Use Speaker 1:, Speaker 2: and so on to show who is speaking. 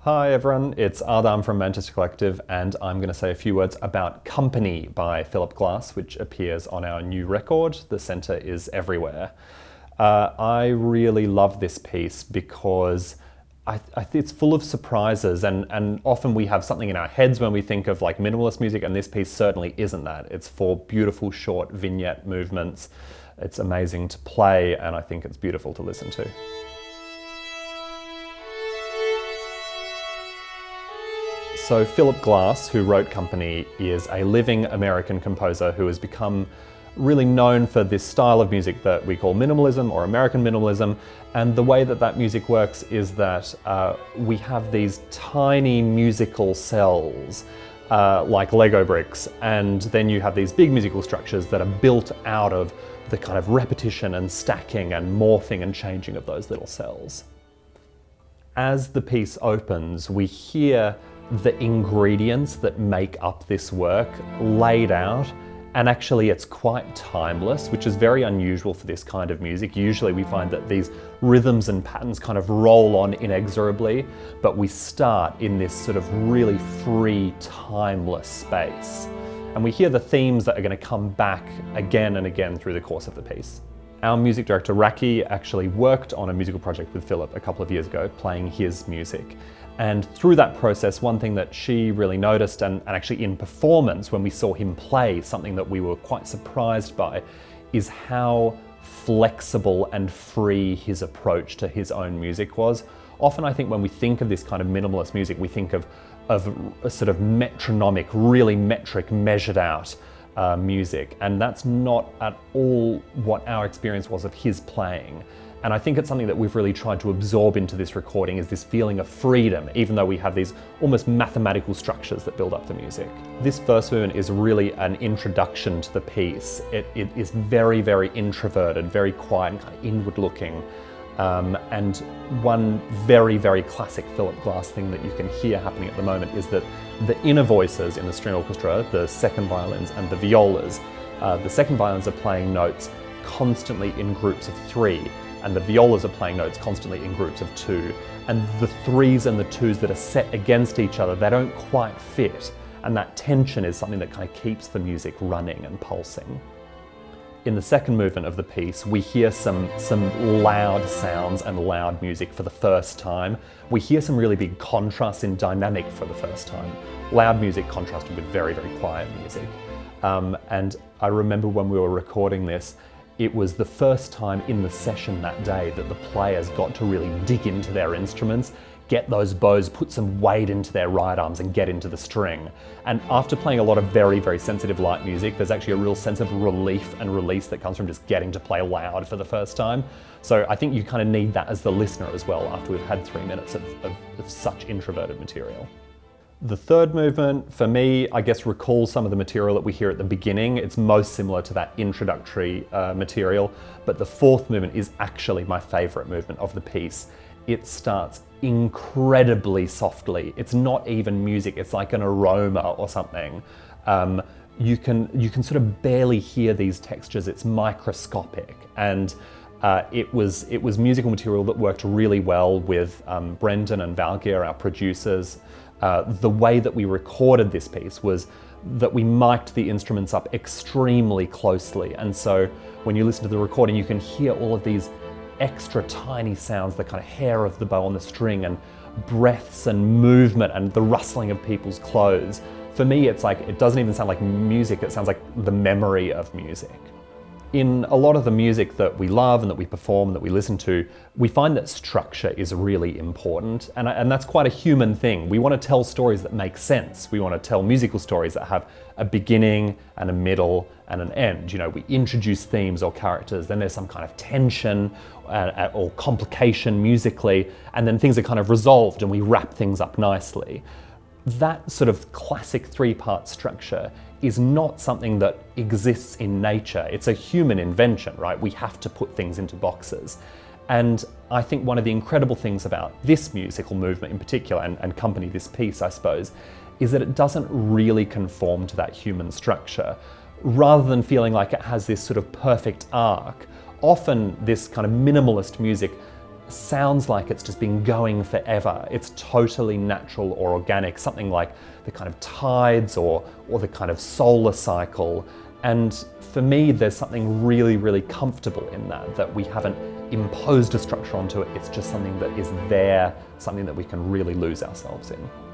Speaker 1: Hi everyone, it's Adam from Manchester Collective, and I'm going to say a few words about Company by Philip Glass, which appears on our new record, The Centre is Everywhere. I really love this piece because I think it's full of surprises, and often we have something in our heads when we think of like minimalist music, and this piece certainly isn't that. It's 4 beautiful short vignette movements. It's amazing to play, and I think it's beautiful to listen to. So Philip Glass, who wrote Company, is a living American composer who has become really known for this style of music that we call minimalism or American minimalism. And the way that music works is that we have these tiny musical cells like Lego bricks, and then you have these big musical structures that are built out of the kind of repetition and stacking and morphing and changing of those little cells. As the piece opens, we hear the ingredients that make up this work laid out, and actually it's quite timeless, which is very unusual for this kind of music. Usually we find that these rhythms and patterns kind of roll on inexorably, but we start in this sort of really free, timeless space. And we hear the themes that are going to come back again and again through the course of the piece. Our music director, Raki, actually worked on a musical project with Philip a couple of years ago, playing his music. And through that process, one thing that she really noticed, and actually in performance when we saw him play, something that we were quite surprised by, is how flexible and free his approach to his own music was. Often I think when we think of this kind of minimalist music, we think of a sort of metronomic, really metric, measured out music, and that's not at all what our experience was of his playing. And I think it's something that we've really tried to absorb into this recording, is this feeling of freedom, even though we have these almost mathematical structures that build up the music. This first movement is really an introduction to the piece. It is very, very introverted, very quiet and kind of inward looking. And one very, very classic Philip Glass thing that you can hear happening at the moment is that the inner voices in the string orchestra, the second violins and the violas, the second violins are playing notes constantly in groups of 3. And the violas are playing notes constantly in groups of 2. And the 3s and the 2s that are set against each other, they don't quite fit. And that tension is something that kind of keeps the music running and pulsing. In the second movement of the piece, we hear some loud sounds and loud music for the first time. We hear some really big contrasts in dynamic for the first time. Loud music contrasted with very, very quiet music. And I remember when we were recording this, it was the first time in the session that day that the players got to really dig into their instruments, get those bows, put some weight into their right arms and get into the string. And after playing a lot of very, very sensitive light music, there's actually a real sense of relief and release that comes from just getting to play loud for the first time. So I think you kind of need that as the listener as well after we've had 3 minutes of such introverted material. The third movement, for me, I guess recalls some of the material that we hear at the beginning. It's most similar to that introductory material, but the fourth movement is actually my favorite movement of the piece. It starts incredibly softly. It's not even music, it's like an aroma or something. You can sort of barely hear these textures, it's microscopic. And it was musical material that worked really well with Brendan and Valgeir, our producers. The way that we recorded this piece was that we mic'd the instruments up extremely closely, and so when you listen to the recording you can hear all of these extra tiny sounds, the kind of hair of the bow on the string and breaths and movement and the rustling of people's clothes. For me it's like, it doesn't even sound like music, it sounds like the memory of music. In a lot of the music that we love and that we perform and that we listen to, we find that structure is really important, and that's quite a human thing. We want to tell stories that make sense. We want to tell musical stories that have a beginning and a middle and an end. You know, we introduce themes or characters, then there's some kind of tension or complication musically, and then things are kind of resolved and we wrap things up nicely. That sort of classic 3-part structure is not something that exists in nature. It's a human invention, right? We have to put things into boxes. And I think one of the incredible things about this musical movement in particular, and Company, this piece, I suppose, is that it doesn't really conform to that human structure. Rather than feeling like it has this sort of perfect arc, often this kind of minimalist music sounds like it's just been going forever. It's totally natural or organic, something like the kind of tides or the kind of solar cycle. And for me, there's something really, really comfortable in that we haven't imposed a structure onto it. It's just something that is there, something that we can really lose ourselves in.